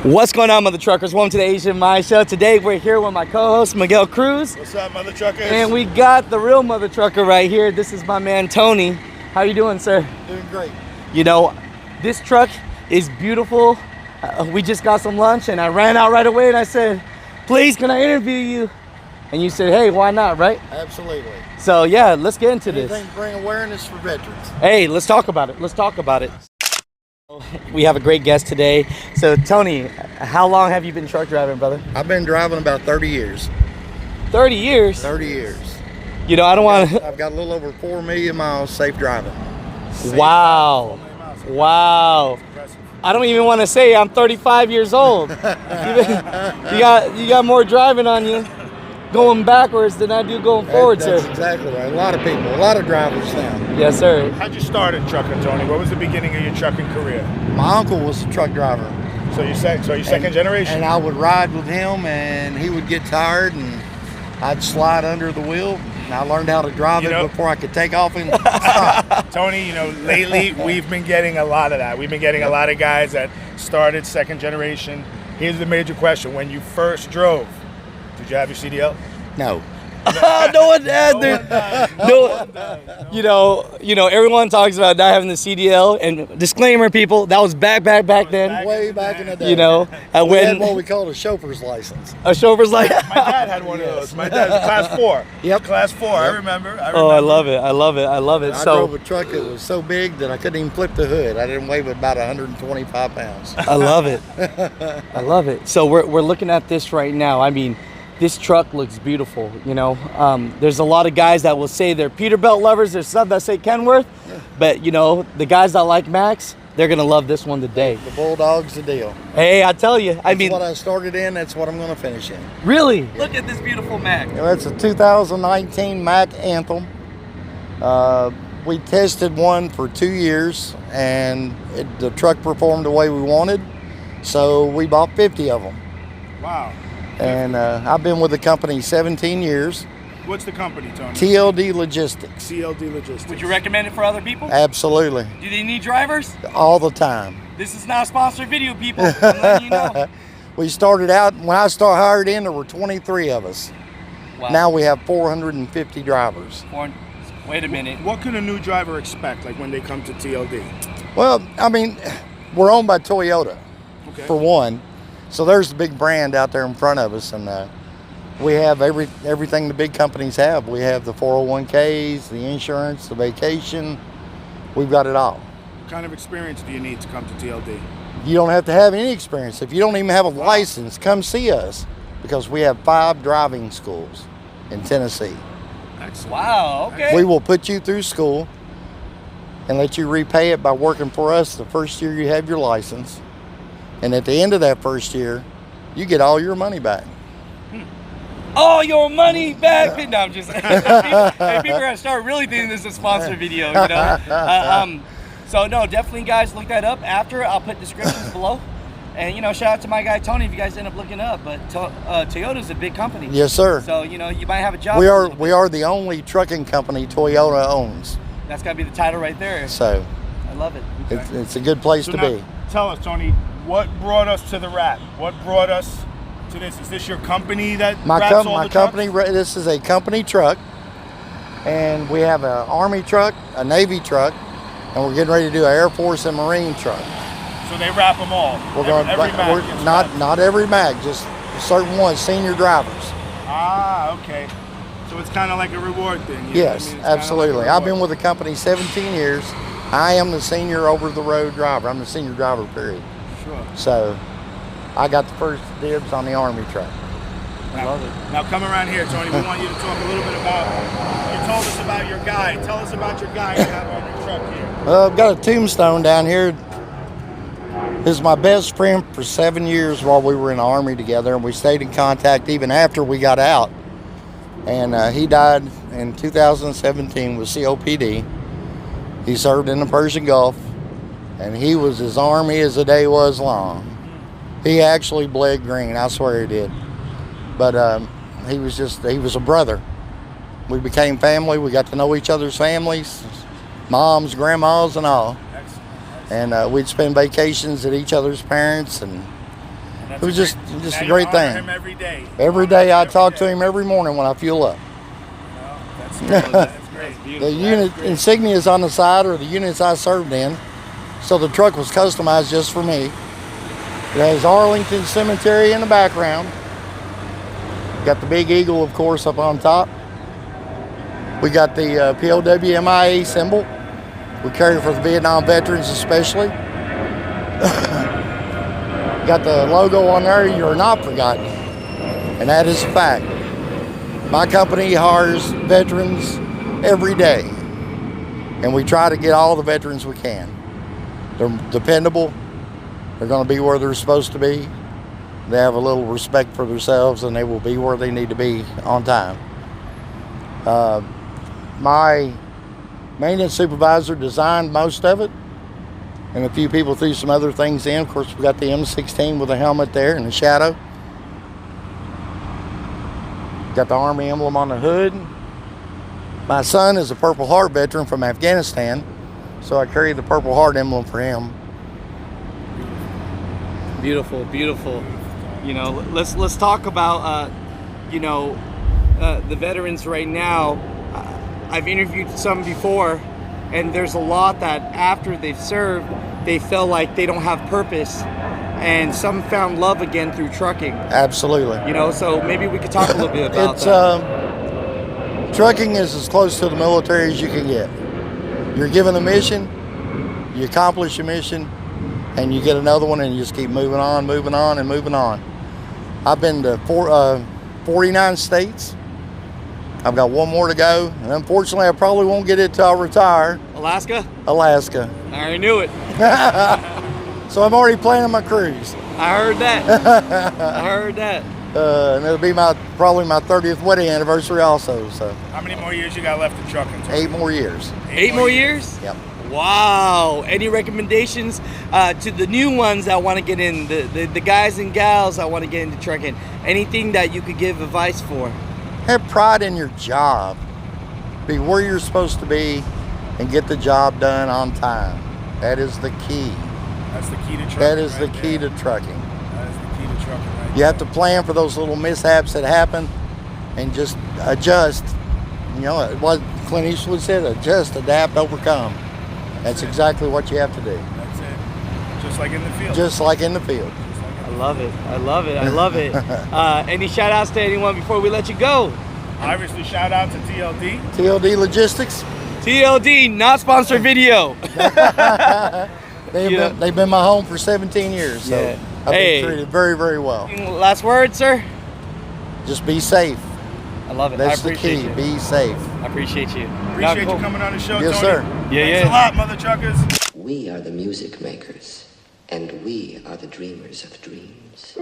What's going on, Mother Truckers? Welcome to the Asian My Show. Today we're here with my co-host Miguel Cruz. What's up, Mother Truckers? And we got the real Mother Trucker right here. This is my man Tony. How you doing, sir? Doing great. You know, this truck is beautiful. We just got some lunch and I ran out right away and I said, please, can I interview you? And you said, hey, why not, right? Absolutely. So yeah, let's get into this. Anything to bring awareness for veterans. Hey, let's talk about it. Let's talk about it. We have a great guest today. So Tony, how long have you been truck driving, brother? I've been driving about 30 years. 30 years? 30 years. You know, I don't want to... I've got a little over 4 million miles safe driving. Wow. Wow. I don't even want to say I'm 35 years old. you got more driving on you going backwards than I do going forward, That's sir. exactly right. A lot of people, a lot of drivers now. Yes, sir. How'd you start in trucking, Tony? What was the beginning of your trucking career? My uncle was a truck driver. So you're second generation? And I would ride with him and he would get tired and I'd slide under the wheel. And I learned how to drive it before I could take off and stop. Tony, lately we've been getting a lot of that. We've been getting a lot of guys that started second generation. Here's the major question. When you first drove, did you have your CDL? No. No one had everyone talks about not having the CDL, and disclaimer, people, that was back then. Way back in the day. We had what we called a chauffeur's license. A chauffeur's license. My dad had one of those. My dad's class 4. Yep. Class 4. Yep. I remember. Oh, I love it. I drove a truck that was so big that I couldn't even flip the hood. I didn't weigh but about 125 pounds. I love it. I love it. So we're looking at this right now. I mean, this truck looks beautiful, There's a lot of guys that will say they're Peterbilt lovers. There's some that say Kenworth. But, the guys that like Max, they're going to love this one today. The Bulldog's the deal. Hey, I tell you. That's what I started in. That's what I'm going to finish in. Really? Yeah. Look at this beautiful Mac. It's a 2019 Mac Anthem. We tested one for 2 years, and the truck performed the way we wanted. So we bought 50 of them. Wow. And I've been with the company 17 years. What's the company, Tony? TLD Logistics. TLD Logistics. Would you recommend it for other people? Absolutely. Do they need drivers? All the time. This is not a sponsored video, people. I'm letting you know. We started out, when I hired in, there were 23 of us. Wow. Now we have 450 drivers. Wait a minute. What can a new driver expect, when they come to TLD? Well, we're owned by Toyota, for one. So there's the big brand out there in front of us, and we have everything the big companies have. We have the 401ks, the insurance, the vacation. We've got it all. What kind of experience do you need to come to TLD? You don't have to have any experience. If you don't even have a license, come see us, because we have 5 driving schools in Tennessee. Excellent. Wow, okay. We will put you through school and let you repay it by working for us the first year you have your license. And at the end of that first year, you get all your money back. All your money back? No, I'm just people are going to start really thinking this is a sponsored video, So, no, definitely, guys, look that up. After, I'll put descriptions below. And, shout out to my guy, Tony, if you guys end up looking up. But Toyota's a big company. Yes, sir. So, you might have a job. We are the only trucking company Toyota owns. That's got to be the title right there. So, I love it. It's a good place to be. Tell us, Tony, what brought us to the wrap? What brought us to this? Is this your company that wraps all the my company? This is a company truck, and we have an Army truck, a Navy truck, and we're getting ready to do an Air Force and Marine truck. So they wrap them all. Not every mag, just certain ones, senior drivers. Ah, okay. So it's kind of like a reward thing. Yes, absolutely. I've been with the company 17 years. I am the senior over-the-road driver. I'm the senior driver, period. Sure. So I got the first dibs on the Army truck. I love it. Now come around here, Tony. We want you to talk a little bit about, you told us about your guy. Tell us about your guy you have on your truck here. I've got a tombstone down here. This is my best friend for 7 years while we were in the Army together, and we stayed in contact even after we got out. And he died in 2017 with COPD. He served in the Persian Gulf, and he was as Army as the day was long. He actually bled green, I swear he did. But he was a brother. We became family. We got to know each other's families, moms, grandmas, and all. And we'd spend vacations at each other's parents, and It was just Now a you great honor thing. him every day. Every day I talk to him every morning when I fuel up. That's great. That's great. The unit insignias on the side are the units I served in. So the truck was customized just for me. It has Arlington Cemetery in the background. Got the big eagle, of course, up on top. We got the POWMIA symbol. We carry for the Vietnam veterans especially. Got the logo on there, you're not forgotten. And that is a fact. My company hires veterans every day. And we try to get all the veterans we can. They're dependable. They're going to be where they're supposed to be. They have a little respect for themselves, and they will be where they need to be on time. My maintenance supervisor designed most of it, and a few people threw some other things in. Of course, we got the M16 with a helmet there and a shadow. Got the Army emblem on the hood. My son is a Purple Heart veteran from Afghanistan, so I carry the Purple Heart emblem for him. Beautiful, beautiful. You know, let's talk about the veterans right now. I've interviewed some before, and there's a lot that after they've served, they feel like they don't have purpose, and some found love again through trucking. Absolutely. You know, so maybe we could talk a little bit about that. Trucking is as close to the military as you can get. You're given a mission, you accomplish your mission, and you get another one, and you just keep moving on, moving on, and moving on. I've been to 49 states. I've got one more to go, and unfortunately, I probably won't get it till I retire. Alaska? Alaska. I already knew it. So I'm already planning my cruise. I heard that. I heard that. And it'll be probably my 30th wedding anniversary also. So. How many more years you got left in trucking? 8 more years. 8 more years? Yep. Wow. Any recommendations to the new ones that want to get in, the guys and gals that want to get into trucking? Anything that you could give advice for? Have pride in your job. Be where you're supposed to be and get the job done on time. That is the key. That's the key to trucking. That is the key to trucking. That is the key to trucking. Right You have to plan for those little mishaps that happen and just adjust. You know, what Clint Eastwood said, adjust, adapt, overcome. That's exactly what you have to do. That's it. Just like in the field. Just like in the field. I love it. I love it. I love it. Any shout outs to anyone before we let you go? Obviously, shout out to TLD. TLD Logistics. TLD, not sponsored video. They've been my home for 17 years, so Yeah. I've been treated very, very well. Last word, sir? Just be safe. I love it. That's I the appreciate key. you. Be safe. I appreciate you. Appreciate Cool. you coming on the show, Yes, Tony. sir. Yeah, Thanks yeah. a lot, mother truckers. We are the music makers, and we are the dreamers of dreams.